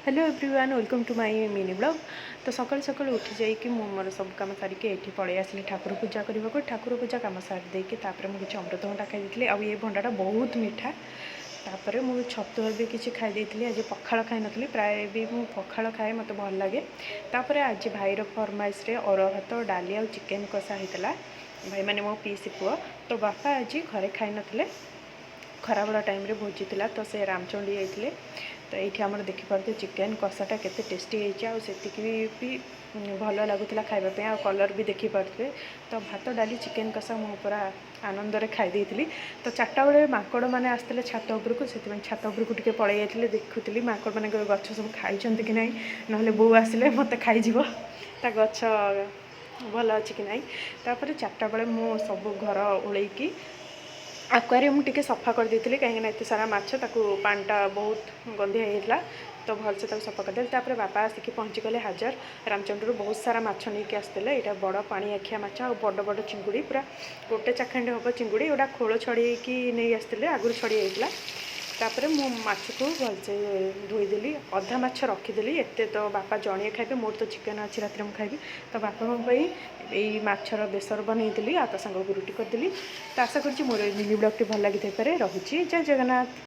Hello everyone welcome to my mini blog. तो सकाल सकाल उठी जाइए मोर सब कम सारिके ये पलि आसली ठाकुर पूजा करने को। ठाकुर पूजा कम सारी देके मुझे अमृतभंडा खाई आ ये भंडाटा बहुत मीठा। तापर मुझे छतुआ भी किसी खाई आज पखाड़ खाई नी प्राय भी मुझे पखाड़ खाए मत भल लगे। तापर आज भाईर फरमाइश अरुआ भात डाली आ चिकेन कषा होता। भाई मैंने मो पीसी पुआ तो बापा आज घरे खाई नथिले खराबेला टाइम रे भोजी थिला तो से रामचंडी जाइए। तो ये आम देखिपे चिकेन कषाटा केते टेस्टी भी भल लगुला खावाई आ कलर भी देखिपे। तो भात डाली चिकेन कषा मु पूरा आनंद खाई। तो 4टा बेले माकड़ मैंने आसते छात उपरको से छात उपरको टे पलि जाइए देखुली माकड़ मैंने गछ सब खाई कि ना ना बो आसिले मत खाईज गछ भल अच्छी कि ना। तापर 4टा बेले मु सब घर ओलैकी आक्वारियम टिके सफा कर देती कहीं एत सारा माछ पानीटा बहुत गंधिया होता तो भलसे सफा करदे। तापर बापा आसिक पहुँची गले हाजर रामचंद्र बहुत सारा माछ नहीं आसते। यहाँ बड़ पानी आखिया माछ आ बड़ बड़ चिंगुड़ी पूरा गोटे चाखंड हम चिंगुड़ी एटा खोल छड़ी नहीं आसते आगुरी छड़ी होता। तापर मु माछ को भलसे धोईदेली अधा माछ रखीदेली एत तो बापा जड़े खाइबे मोर तो चिकेन अच्छी रात में खाइबी। तो बापा यही माछर बेसर बनईली आ संग को रुटी करदेली। तो आशा करुँच मोर मिनी ब्लॉगटी भल लगी रही। जय जगन्नाथ।